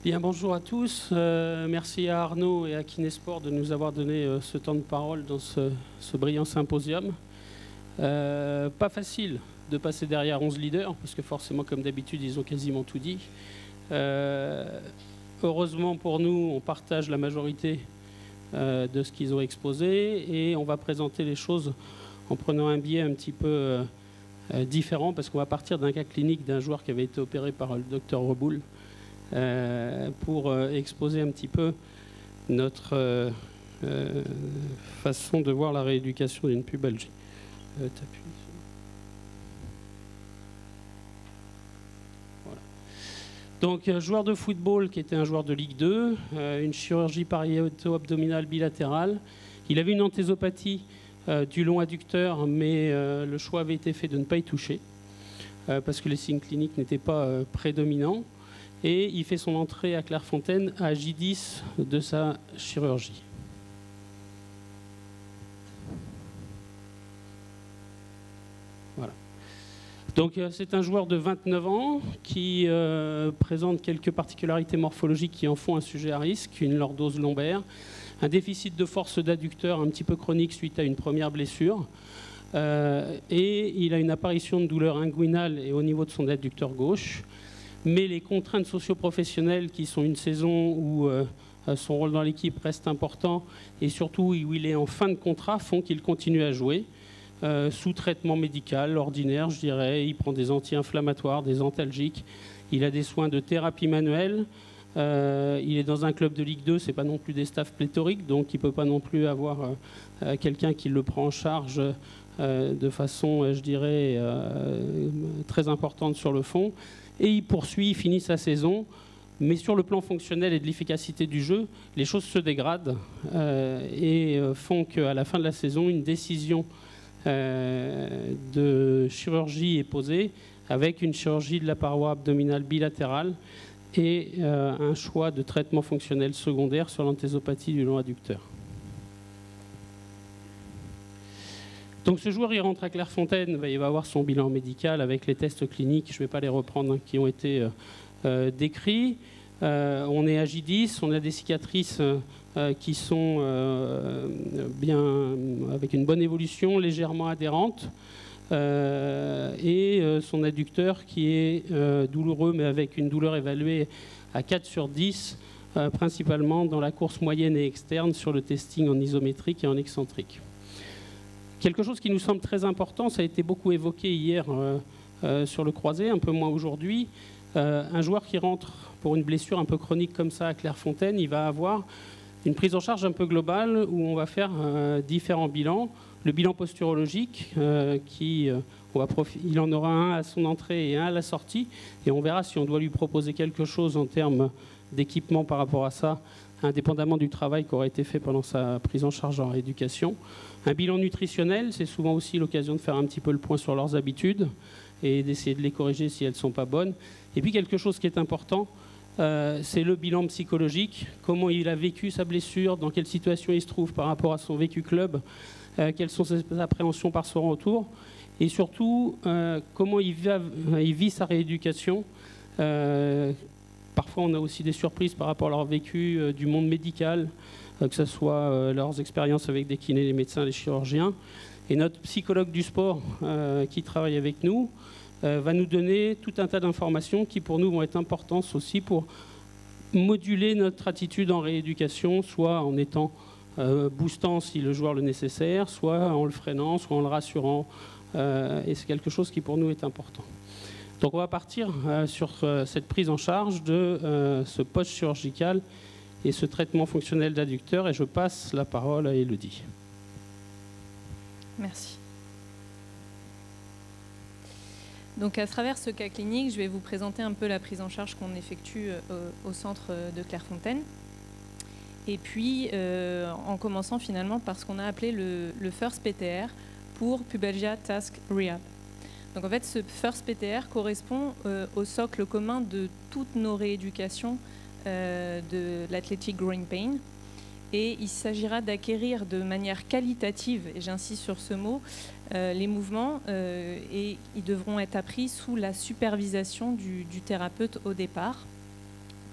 Bien, bonjour à tous. Merci à Arnaud et à Kinesport de nous avoir donné ce temps de parole dans ce brillant symposium. Pas facile de passer derrière 11 leaders, parce que forcément, comme d'habitude, ils ont quasiment tout dit. Heureusement pour nous, on partage la majorité de ce qu'ils ont exposé et on va présenter les choses en prenant un biais un petit peu différent, parce qu'on va partir d'un cas clinique d'un joueur qui avait été opéré par le docteur Reboul pour exposer un petit peu notre façon de voir la rééducation d'une pubalgie. Voilà. Donc, joueur de football qui était un joueur de Ligue 2, une chirurgie pariéto-abdominale bilatérale. Il avait une anthésopathie du long adducteur, mais le choix avait été fait de ne pas y toucher parce que les signes cliniques n'étaient pas prédominants. Et il fait son entrée à Clairefontaine à J10 de sa chirurgie. Voilà. Donc c'est un joueur de 29 ans qui présente quelques particularités morphologiques qui en font un sujet à risque, une lordose lombaire, un déficit de force d'adducteur un petit peu chronique suite à une première blessure, et il a une apparition de douleur inguinale et au niveau de son adducteur gauche. Mais les contraintes socio-professionnelles qui sont une saison où son rôle dans l'équipe reste important et surtout où il est en fin de contrat font qu'il continue à jouer sous traitement médical ordinaire, je dirais. Il prend des anti-inflammatoires, des antalgiques, il a des soins de thérapie manuelle. Il est dans un club de Ligue 2, c'est pas non plus des staffs pléthoriques, donc il peut pas non plus avoir quelqu'un qui le prend en charge de façon, je dirais, très importante sur le fond. Et il poursuit, il finit sa saison, mais sur le plan fonctionnel et de l'efficacité du jeu, les choses se dégradent et font qu'à la fin de la saison, une décision de chirurgie est posée avec une chirurgie de la paroi abdominale bilatérale et un choix de traitement fonctionnel secondaire sur l'anthésopathie du long adducteur. Donc ce joueur, il rentre à Clairefontaine, il va avoir son bilan médical avec les tests cliniques, je ne vais pas les reprendre, qui ont été décrits. On est à J10, on a des cicatrices qui sont bien, avec une bonne évolution, légèrement adhérentes, et son adducteur qui est douloureux, mais avec une douleur évaluée à 4 sur 10, principalement dans la course moyenne et externe sur le testing en isométrique et en excentrique. Quelque chose qui nous semble très important, ça a été beaucoup évoqué hier sur le croisé, un peu moins aujourd'hui. Un joueur qui rentre pour une blessure un peu chronique comme ça à Clairefontaine, il va avoir une prise en charge un peu globale où on va faire différents bilans. Le bilan posturologique, il en aura un à son entrée et un à la sortie. Et on verra si on doit lui proposer quelque chose en termes d'équipement par rapport à ça, indépendamment du travail qui aura été fait pendant sa prise en charge en rééducation. Un bilan nutritionnel, c'est souvent aussi l'occasion de faire un petit peu le point sur leurs habitudes et d'essayer de les corriger si elles ne sont pas bonnes. Et puis quelque chose qui est important, c'est le bilan psychologique, comment il a vécu sa blessure, dans quelle situation il se trouve par rapport à son vécu club, quelles sont ses appréhensions par son retour, et surtout comment il vit sa rééducation. Parfois on a aussi des surprises par rapport à leur vécu du monde médical, que ce soit leurs expériences avec des kinés, les médecins, les chirurgiens. Et notre psychologue du sport qui travaille avec nous va nous donner tout un tas d'informations qui pour nous vont être importantes aussi pour moduler notre attitude en rééducation, soit en étant boostant si le joueur le nécessaire, soit en le freinant, soit en le rassurant. Et c'est quelque chose qui pour nous est important. Donc on va partir sur cette prise en charge de ce post-chirurgical et ce traitement fonctionnel d'adducteur, et je passe la parole à Élodie. Merci. Donc à travers ce cas clinique, je vais vous présenter un peu la prise en charge qu'on effectue au centre de Clairefontaine. Et puis en commençant finalement par ce qu'on a appelé le FIRST PTR pour Pubalgia Task Rehab. Donc en fait ce FIRST PTR correspond au socle commun de toutes nos rééducations de l'Athletic Growing Pain, et il s'agira d'acquérir de manière qualitative, et j'insiste sur ce mot, les mouvements, et ils devront être appris sous la supervision du thérapeute au départ,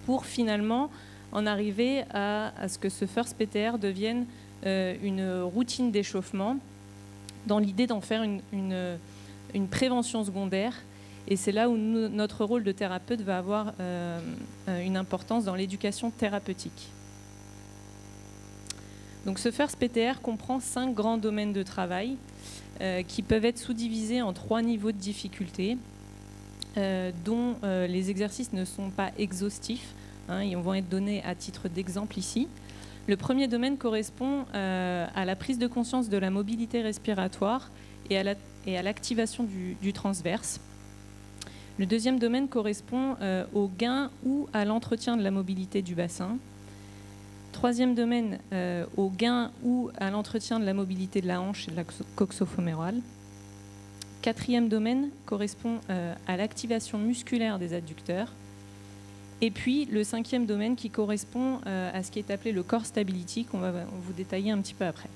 pour finalement en arriver à ce que ce First PTR devienne une routine d'échauffement, dans l'idée d'en faire une prévention secondaire. Et c'est là où notre rôle de thérapeute va avoir une importance dans l'éducation thérapeutique. Donc ce First PTR comprend 5 grands domaines de travail qui peuvent être sous-divisés en 3 niveaux de difficulté, dont les exercices ne sont pas exhaustifs, ils vont être donnés à titre d'exemple ici. Le premier domaine correspond à la prise de conscience de la mobilité respiratoire et à l'activation du transverse. Le deuxième domaine correspond au gain ou à l'entretien de la mobilité du bassin. Troisième domaine, au gain ou à l'entretien de la mobilité de la hanche et de la coxofémorale. Quatrième domaine correspond à l'activation musculaire des adducteurs. Et puis le cinquième domaine qui correspond à ce qui est appelé le core stability, qu'on va vous détailler un petit peu après.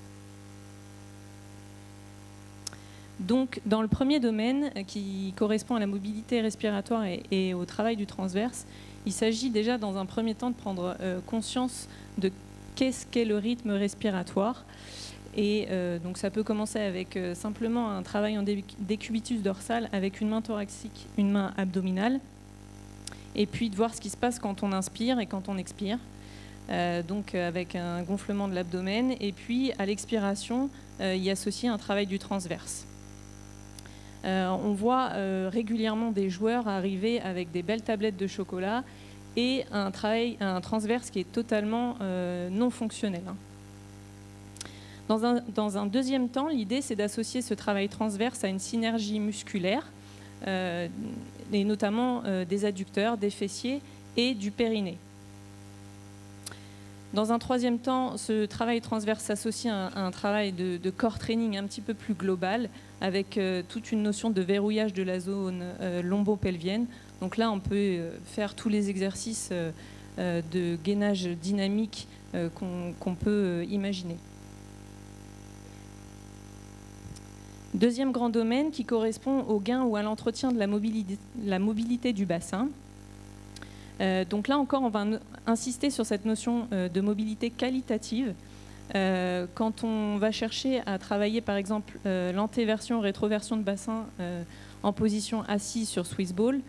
Donc dans le premier domaine qui correspond à la mobilité respiratoire et au travail du transverse, il s'agit déjà dans un premier temps de prendre conscience de qu'est-ce qu'est le rythme respiratoire. Et donc ça peut commencer avec simplement un travail en décubitus dorsal avec une main thoracique, une main abdominale, et puis de voir ce qui se passe quand on inspire et quand on expire. Donc avec un gonflement de l'abdomen, et puis à l'expiration, y associer un travail du transverse. On voit régulièrement des joueurs arriver avec des belles tablettes de chocolat et un transverse qui est totalement non fonctionnel. Dans un deuxième temps, l'idée c'est d'associer ce travail transverse à une synergie musculaire, et notamment des adducteurs, des fessiers et du périnée. Dans un troisième temps, ce travail transverse s'associe à un travail de core training un petit peu plus global, avec toute une notion de verrouillage de la zone lombo-pelvienne. Donc là, on peut faire tous les exercices de gainage dynamique qu'on peut imaginer. Deuxième grand domaine qui correspond au gain ou à l'entretien de la mobilité du bassin. Donc là encore, on va insister sur cette notion de mobilité qualitative. Quand on va chercher à travailler par exemple l'antéversion, rétroversion de bassin en position assise sur Swiss Ball,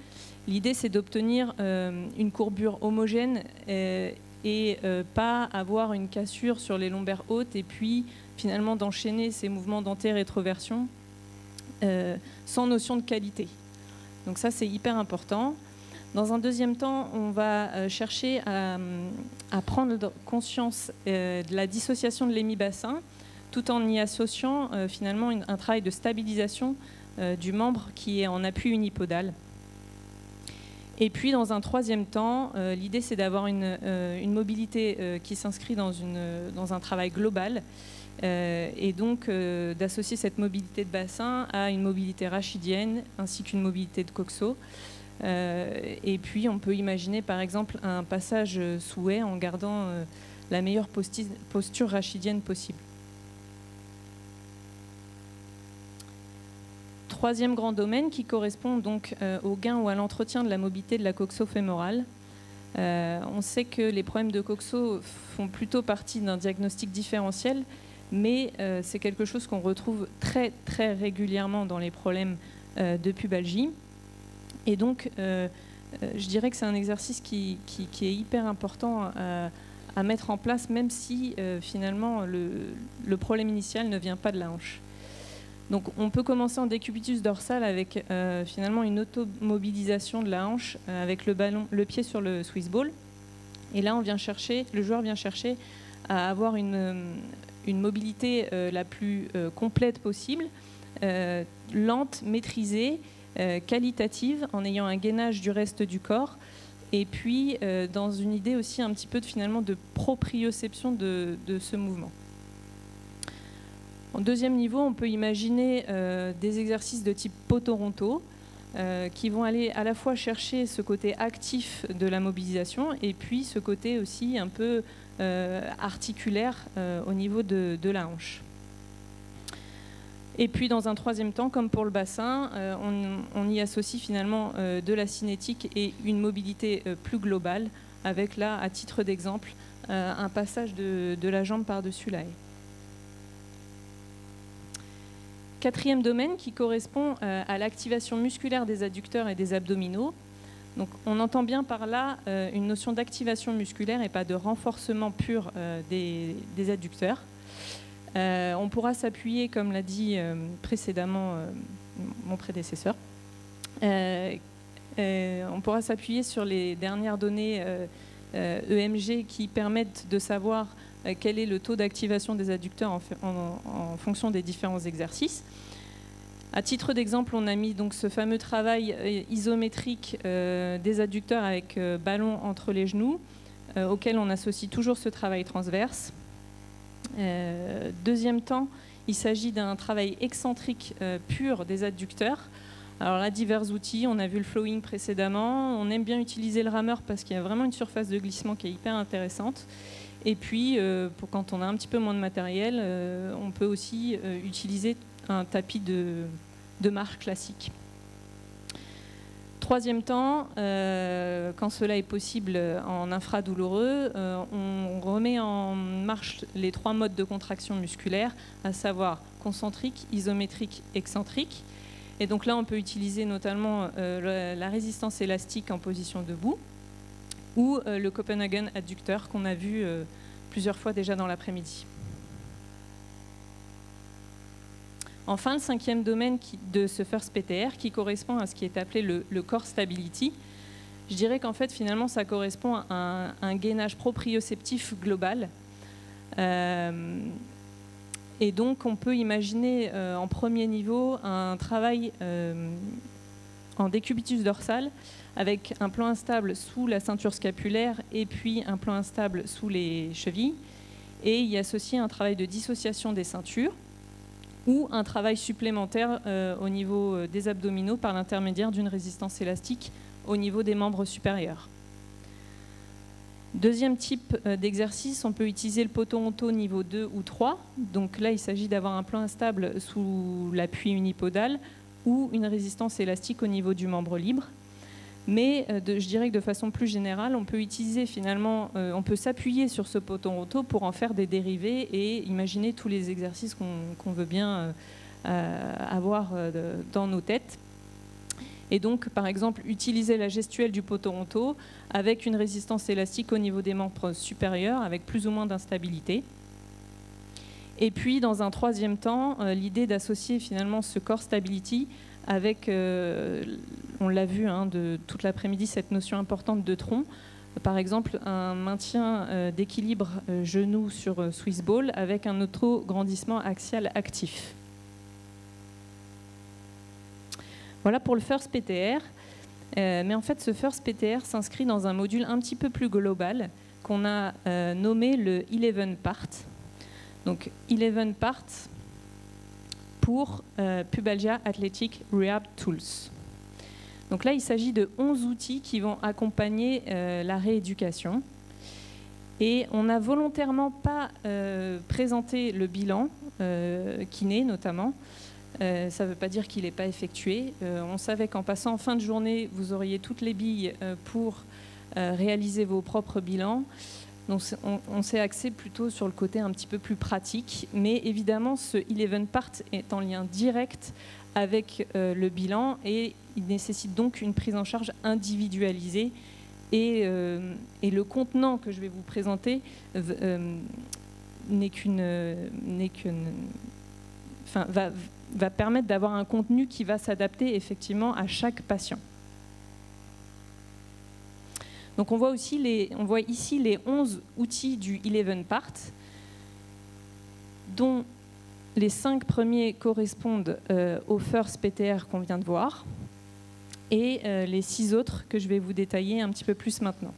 l'idée c'est d'obtenir une courbure homogène et pas avoir une cassure sur les lombaires hautes et puis finalement d'enchaîner ces mouvements d'anté-rétroversion sans notion de qualité. Donc ça c'est hyper important. Dans un deuxième temps, on va chercher à prendre conscience de la dissociation de l'hémibassin, tout en y associant finalement un travail de stabilisation du membre qui est en appui unipodal. Et puis, dans un troisième temps, l'idée c'est d'avoir une mobilité qui s'inscrit dans un travail global, et donc d'associer cette mobilité de bassin à une mobilité rachidienne ainsi qu'une mobilité de coxo. Et puis on peut imaginer par exemple un passage sous haie en gardant la meilleure posture rachidienne possible. Troisième grand domaine qui correspond donc au gain ou à l'entretien de la mobilité de la coxofémorale. On sait que les problèmes de coxo font plutôt partie d'un diagnostic différentiel, mais c'est quelque chose qu'on retrouve très très régulièrement dans les problèmes de pubalgie. Et donc, je dirais que c'est un exercice qui est hyper important à mettre en place, même si finalement le problème initial ne vient pas de la hanche. Donc, on peut commencer en décubitus dorsal avec finalement une automobilisation de la hanche avec le pied sur le Swiss Ball. Et là, le joueur vient chercher à avoir une mobilité la plus complète possible, lente, maîtrisée, qualitative, en ayant un gainage du reste du corps, et puis dans une idée aussi un petit peu finalement de proprioception de ce mouvement. En deuxième niveau, on peut imaginer des exercices de type Pot-Toronto qui vont aller à la fois chercher ce côté actif de la mobilisation et puis ce côté aussi un peu articulaire au niveau de la hanche. Et puis dans un troisième temps, comme pour le bassin, on y associe finalement de la cinétique et une mobilité plus globale avec là, à titre d'exemple, un passage de la jambe par-dessus la haie. Quatrième domaine qui correspond à l'activation musculaire des adducteurs et des abdominaux. Donc, on entend bien par là une notion d'activation musculaire et pas de renforcement pur des adducteurs. On pourra s'appuyer, comme l'a dit précédemment mon prédécesseur, on pourra s'appuyer sur les dernières données EMG qui permettent de savoir quel est le taux d'activation des adducteurs en fonction des différents exercices. À titre d'exemple, on a mis donc ce fameux travail isométrique des adducteurs avec ballon entre les genoux, auquel on associe toujours ce travail transverse. Deuxième temps, il s'agit d'un travail excentrique pur des adducteurs. Alors là, divers outils, on a vu le flowing précédemment, on aime bien utiliser le rameur parce qu'il y a vraiment une surface de glissement qui est hyper intéressante. Et puis, quand on a un petit peu moins de matériel, on peut aussi utiliser un tapis de marche classique. Troisième temps, quand cela est possible en infradouloureux, on remet en marche les 3 modes de contraction musculaire, à savoir concentrique, isométrique, excentrique. Et donc là, on peut utiliser notamment la résistance élastique en position debout ou le Copenhagen adducteur qu'on a vu plusieurs fois déjà dans l'après-midi. Enfin, le 5e domaine de ce First PTR qui correspond à ce qui est appelé le Core Stability. Je dirais qu'en fait, finalement, ça correspond à un gainage proprioceptif global. Et donc, on peut imaginer en premier niveau un travail en décubitus dorsal avec un plan instable sous la ceinture scapulaire et puis un plan instable sous les chevilles. Et y associer un travail de dissociation des ceintures ou un travail supplémentaire au niveau des abdominaux par l'intermédiaire d'une résistance élastique au niveau des membres supérieurs. Deuxième type d'exercice, on peut utiliser le poton-onto niveau 2 ou 3. Donc là, il s'agit d'avoir un plan instable sous l'appui unipodal ou une résistance élastique au niveau du membre libre. Mais je dirais que de façon plus générale, on peut utiliser finalement, on peut s'appuyer sur ce poton-onto pour en faire des dérivés et imaginer tous les exercices qu'on veut bien avoir dans nos têtes. Et donc, par exemple, utiliser la gestuelle du poton-onto avec une résistance élastique au niveau des membres supérieurs, avec plus ou moins d'instabilité. Et puis, dans un troisième temps, l'idée d'associer finalement ce core stability avec, on l'a vu de toute l'après-midi, cette notion importante de tronc. Par exemple, un maintien d'équilibre genou sur Swiss Ball avec un auto-grandissement axial actif. Voilà pour le First PTR. Mais en fait, ce First PTR s'inscrit dans un module un petit peu plus global qu'on a nommé le 11 Part. Donc, 11 Part pour Pubalgia Athletic Rehab Tools. Donc là, il s'agit de 11 outils qui vont accompagner la rééducation. Et on n'a volontairement pas présenté le bilan, kiné notamment. Ça ne veut pas dire qu'il n'est pas effectué. On savait qu'en passant en fin de journée, vous auriez toutes les billes pour réaliser vos propres bilans. Donc on s'est axé plutôt sur le côté un petit peu plus pratique. Mais évidemment, ce 11 Part est en lien direct avec le bilan et il nécessite donc une prise en charge individualisée. Et le contenant que je vais vous présenter va permettre d'avoir un contenu qui va s'adapter effectivement à chaque patient. Donc on voit ici les 11 outils du 11 Part, dont les 5 premiers correspondent au First PTR qu'on vient de voir, et les 6 autres que je vais vous détailler un petit peu plus maintenant.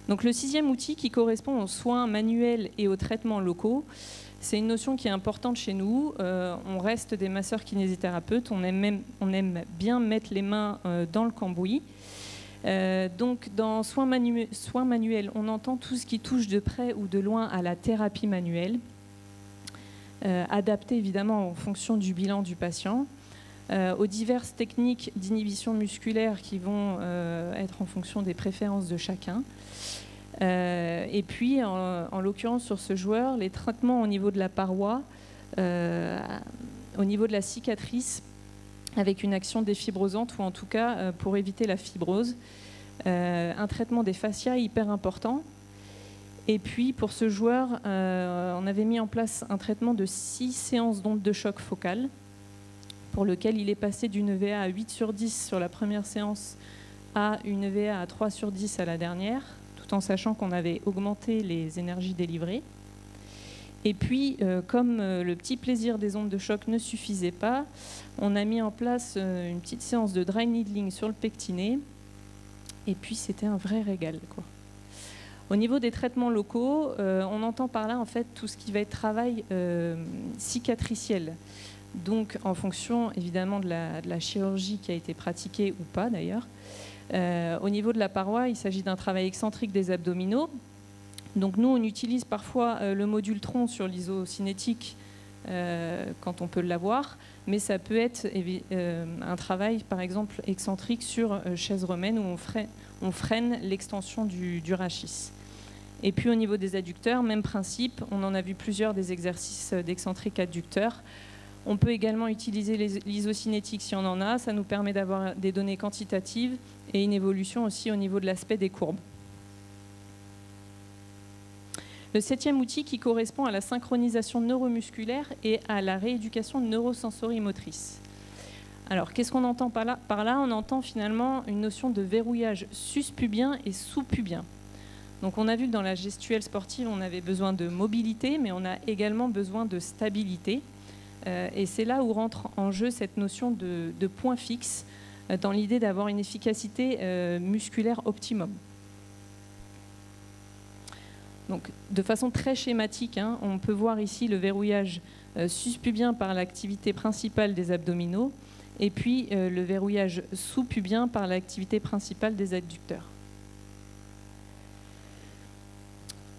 Donc le 6e outil qui correspond aux soins manuels et aux traitements locaux, c'est une notion qui est importante chez nous. On reste des masseurs kinésithérapeutes, on aime bien mettre les mains dans le cambouis. Donc dans soins manuels, on entend tout ce qui touche de près ou de loin à la thérapie manuelle, adaptée évidemment en fonction du bilan du patient. aux diverses techniques d'inhibition musculaire qui vont être en fonction des préférences de chacun. Et puis, en l'occurrence, sur ce joueur, les traitements au niveau de la paroi, au niveau de la cicatrice, avec une action défibrosante, ou en tout cas pour éviter la fibrose. Un traitement des fascias hyper important. Et puis, pour ce joueur, on avait mis en place un traitement de 6 séances d'ondes de choc focales, pour lequel il est passé d'une EVA à 8/10 sur la première séance à une EVA à 3/10 à la dernière, tout en sachant qu'on avait augmenté les énergies délivrées. Et puis, comme le petit plaisir des ondes de choc ne suffisait pas, on a mis en place une petite séance de dry needling sur le pectiné. Et puis, c'était un vrai régal, quoi. Au niveau des traitements locaux, on entend par là en fait tout ce qui va être travail cicatriciel. Donc, en fonction évidemment de la chirurgie qui a été pratiquée ou pas d'ailleurs. Au niveau de la paroi, il s'agit d'un travail excentrique des abdominaux. Donc, nous, on utilise parfois le module tronc sur l'isocinétique quand on peut l'avoir, mais ça peut être un travail, par exemple, excentrique sur chaise romaine où on freine l'extension du rachis. Et puis au niveau des adducteurs, même principe, on en a vu plusieurs des exercices d'excentrique adducteur. On peut également utiliser l'isocinétique si on en a, ça nous permet d'avoir des données quantitatives et une évolution aussi au niveau de l'aspect des courbes. Le 7e outil qui correspond à la synchronisation neuromusculaire et à la rééducation neurosensori-motrice. Alors, qu'est-ce qu'on entend par là, on entend finalement une notion de verrouillage suspubien et sous-pubien. Donc, on a vu que dans la gestuelle sportive, on avait besoin de mobilité, mais on a également besoin de stabilité. Et c'est là où rentre en jeu cette notion de point fixe, dans l'idée d'avoir une efficacité musculaire optimum. Donc, de façon très schématique, on peut voir ici le verrouillage suspubien par l'activité principale des abdominaux et puis le verrouillage sous-pubien par l'activité principale des adducteurs.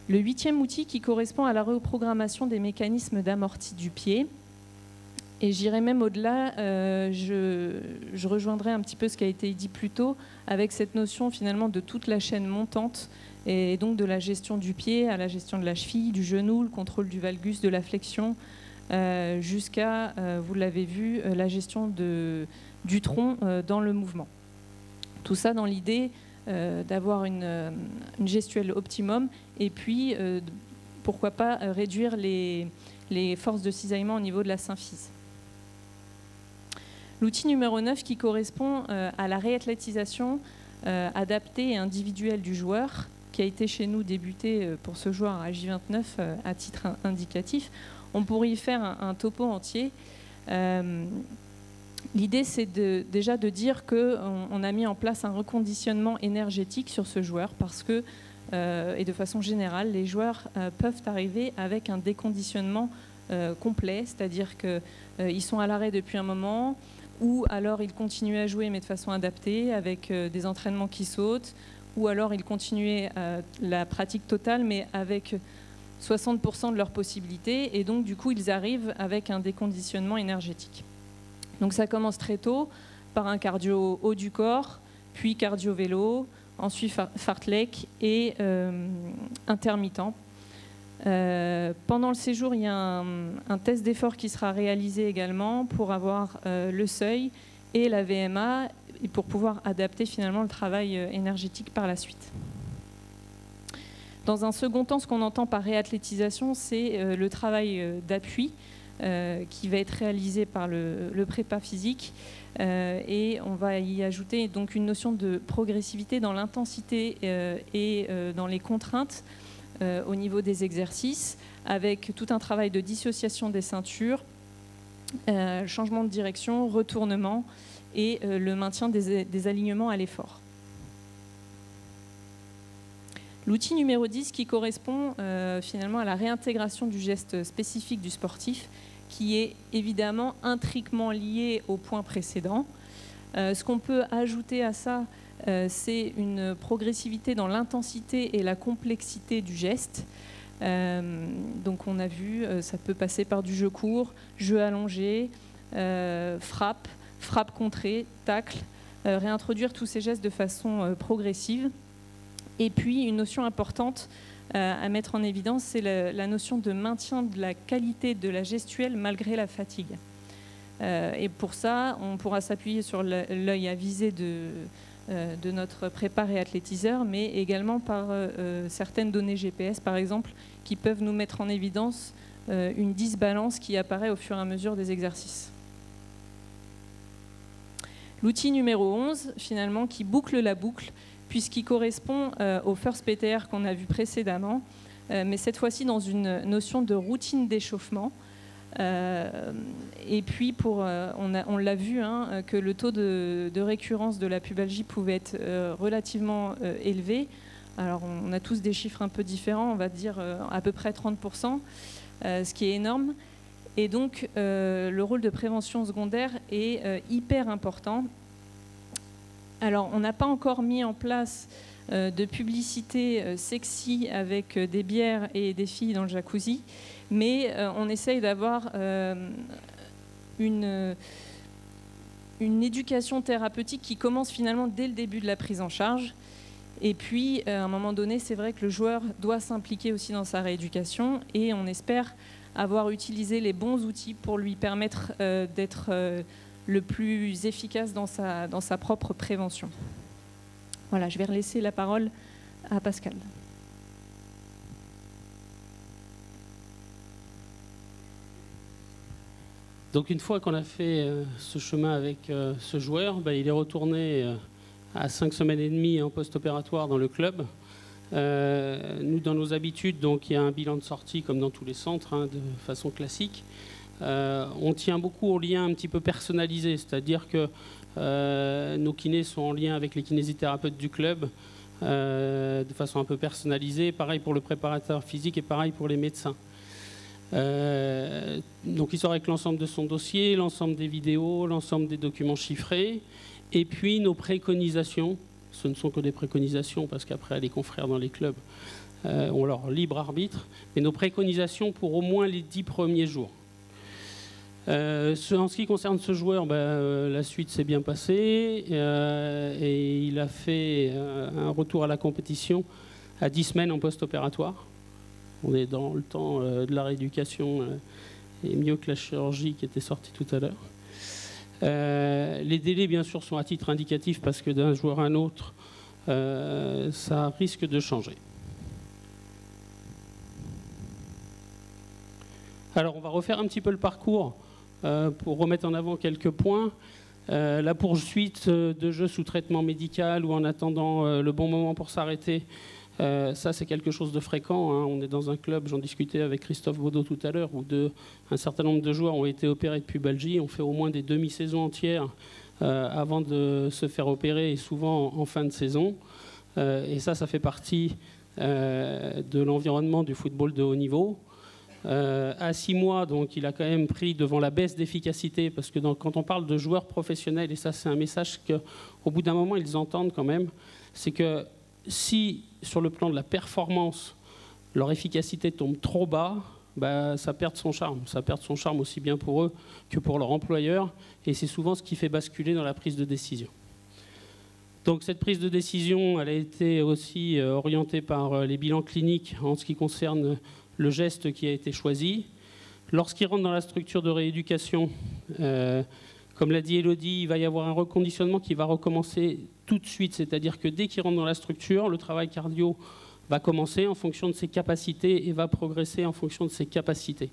Le 8e outil qui correspond à la reprogrammation des mécanismes d'amorti du pied. Et j'irai même au-delà, je rejoindrai un petit peu ce qui a été dit plus tôt avec cette notion finalement de toute la chaîne montante et donc de la gestion du pied à la gestion de la cheville, du genou, le contrôle du valgus, de la flexion, jusqu'à, vous l'avez vu, la gestion du tronc dans le mouvement. Tout ça dans l'idée d'avoir une gestuelle optimum et puis, pourquoi pas, réduire les forces de cisaillement au niveau de la symphyse. L'outil numéro 9 qui correspond à la réathlétisation adaptée et individuelle du joueur, qui a été chez nous débuté pour ce joueur à J29 à titre indicatif. On pourrait y faire un topo entier. L'idée, c'est déjà de dire qu'on a mis en place un reconditionnement énergétique sur ce joueur parce que, et de façon générale, les joueurs peuvent arriver avec un déconditionnement complet, c'est-à-dire qu'ils sont à l'arrêt depuis un moment, ou alors ils continuent à jouer mais de façon adaptée avec des entraînements qui sautent, ou alors ils continuaient la pratique totale mais avec 60% de leurs possibilités et donc du coup ils arrivent avec un déconditionnement énergétique. Donc ça commence très tôt par un cardio haut du corps, puis cardio vélo, ensuite fartlek et intermittent. Pendant le séjour, il y a un test d'effort qui sera réalisé également pour avoir le seuil et la VMA et pour pouvoir adapter finalement le travail énergétique par la suite. Dans un second temps, ce qu'on entend par réathlétisation, c'est le travail d'appui qui va être réalisé par le prépa physique et on va y ajouter donc une notion de progressivité dans l'intensité et dans les contraintes au niveau des exercices, avec tout un travail de dissociation des ceintures, changement de direction, retournement et le maintien des alignements à l'effort. L'outil numéro 10 qui correspond finalement à la réintégration du geste spécifique du sportif, qui est évidemment intriquement lié au point précédent. Ce qu'on peut ajouter à ça, c'est une progressivité dans l'intensité et la complexité du geste. Donc on a vu, ça peut passer par du jeu court, jeu allongé, frappe, frappe contrée, tacle, réintroduire tous ces gestes de façon progressive. Et puis une notion importante à mettre en évidence, c'est la notion de maintien de la qualité de la gestuelle malgré la fatigue. Et pour ça, on pourra s'appuyer sur l'œil avisé de notre prépare et athlétiseur, mais également par certaines données GPS, par exemple, qui peuvent nous mettre en évidence une dysbalance qui apparaît au fur et à mesure des exercices. L'outil numéro 11, finalement, qui boucle la boucle, puisqu'il correspond au First PTR qu'on a vu précédemment, mais cette fois-ci dans une notion de routine d'échauffement. Et puis, on l'a vu, hein, que le taux de récurrence de la pubalgie pouvait être relativement élevé. Alors, on a tous des chiffres un peu différents, on va dire à peu près 30%, ce qui est énorme. Et donc, le rôle de prévention secondaire est hyper important. Alors, on n'a pas encore mis en place de publicité sexy avec des bières et des filles dans le jacuzzi, mais on essaye d'avoir une éducation thérapeutique qui commence finalement dès le début de la prise en charge. Et puis, à un moment donné, c'est vrai que le joueur doit s'impliquer aussi dans sa rééducation, et on espère avoir utilisé les bons outils pour lui permettre d'être le plus efficace dans sa propre prévention. Voilà, je vais relaisser la parole à Pascal. Donc une fois qu'on a fait ce chemin avec ce joueur, il est retourné à 5 semaines et demie en post-opératoire dans le club. Nous, dans nos habitudes, donc il y a un bilan de sortie comme dans tous les centres, hein, de façon classique. On tient beaucoup au lien un petit peu personnalisé, c'est-à-dire que nos kinés sont en lien avec les kinésithérapeutes du club de façon un peu personnalisée. Pareil pour le préparateur physique et pareil pour les médecins. Donc il sort avec l'ensemble de son dossier, l'ensemble des vidéos, l'ensemble des documents chiffrés, et puis nos préconisations. Ce ne sont que des préconisations parce qu'après les confrères dans les clubs ont leur libre arbitre, mais nos préconisations pour au moins les 10 premiers jours. En ce qui concerne ce joueur, la suite s'est bien passée et il a fait un retour à la compétition à 10 semaines en post-opératoire. On est dans le temps de la rééducation et mieux que la chirurgie qui était sortie tout à l'heure. Les délais, bien sûr, sont à titre indicatif parce que d'un joueur à un autre, ça risque de changer. Alors, on va refaire un petit peu le parcours pour remettre en avant quelques points. La poursuite de jeux sous traitement médical ou en attendant le bon moment pour s'arrêter, ça c'est quelque chose de fréquent, hein. On est dans un club, j'en discutais avec Christophe Baudot tout à l'heure, où un certain nombre de joueurs ont été opérés de pubalgie. On fait au moins des demi-saisons entières avant de se faire opérer, et souvent en fin de saison. Et ça fait partie de l'environnement du football de haut niveau. À 6 mois, donc, il a quand même pris devant la baisse d'efficacité, parce que quand on parle de joueurs professionnels, et ça c'est un message qu'au bout d'un moment ils entendent quand même, c'est que si sur le plan de la performance, leur efficacité tombe trop bas, ça perd son charme. Ça perd son charme aussi bien pour eux que pour leur employeur, et c'est souvent ce qui fait basculer dans la prise de décision. Donc cette prise de décision, elle a été aussi orientée par les bilans cliniques en ce qui concerne le geste qui a été choisi. Lorsqu'il rentre dans la structure de rééducation, comme l'a dit Elodie, il va y avoir un reconditionnement qui va recommencer tout de suite, c'est-à-dire que dès qu'il rentre dans la structure, le travail cardio va commencer en fonction de ses capacités et va progresser en fonction de ses capacités.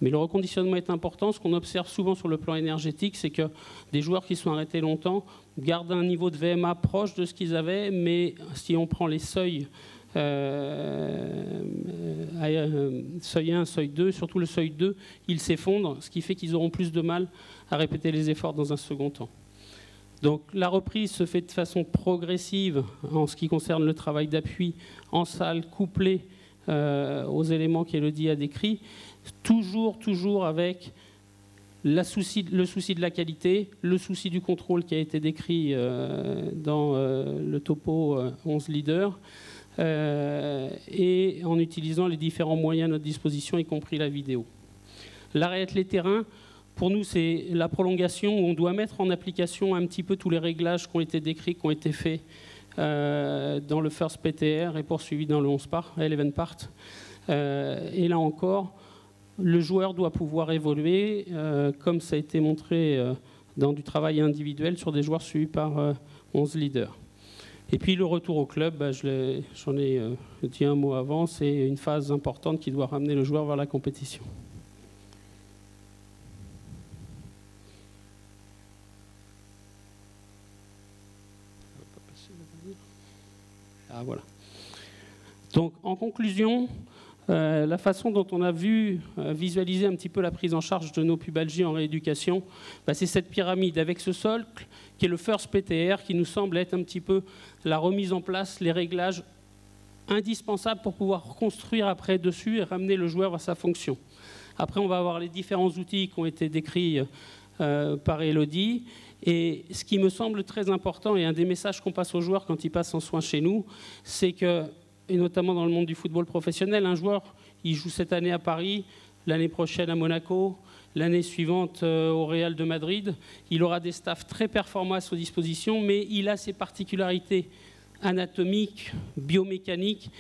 Mais le reconditionnement est important. Ce qu'on observe souvent sur le plan énergétique, c'est que des joueurs qui sont arrêtés longtemps gardent un niveau de VMA proche de ce qu'ils avaient, mais si on prend les seuils, seuil 1, seuil 2, surtout le seuil 2, ils s'effondrent, ce qui fait qu'ils auront plus de mal à répéter les efforts dans un second temps. Donc la reprise se fait de façon progressive en ce qui concerne le travail d'appui en salle, couplé aux éléments qu'Elodie a décrits, toujours avec le souci de la qualité, le souci du contrôle qui a été décrit dans le topo 11 leaders, et en utilisant les différents moyens à notre disposition, y compris la vidéo. L'arrêt les terrains, pour nous, c'est la prolongation où on doit mettre en application un petit peu tous les réglages qui ont été décrits, qui ont été faits dans le First PTR et poursuivis dans le 11 part, 11 part. Et là encore, le joueur doit pouvoir évoluer, comme ça a été montré dans du travail individuel sur des joueurs suivis par 11 leaders. Et puis le retour au club, j'en ai dit un mot avant, c'est une phase importante qui doit ramener le joueur vers la compétition. Ah, voilà. Donc, en conclusion, la façon dont on a vu visualiser un petit peu la prise en charge de nos pubalgies en rééducation, c'est cette pyramide avec ce socle qui est le First PTR, qui nous semble être un petit peu la remise en place, les réglages indispensables pour pouvoir construire après dessus et ramener le joueur à sa fonction. Après, on va avoir les différents outils qui ont été décrits par Elodie. Et ce qui me semble très important, et un des messages qu'on passe aux joueurs quand ils passent en soins chez nous, c'est que, et notamment dans le monde du football professionnel, un joueur, il joue cette année à Paris, l'année prochaine à Monaco, l'année suivante au Real de Madrid. Il aura des staffs très performants à sa disposition, mais il a ses particularités anatomiques, biomécaniques,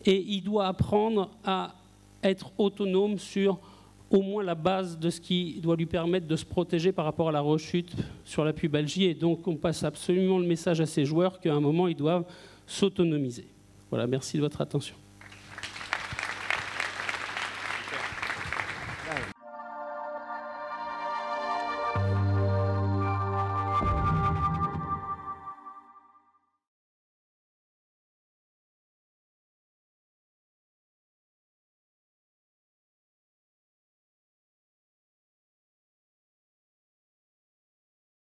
et il doit apprendre à être autonome sur au moins la base de ce qui doit lui permettre de se protéger par rapport à la rechute sur la pubalgie. Et donc, on passe absolument le message à ces joueurs qu'à un moment, ils doivent s'autonomiser. Voilà, merci de votre attention.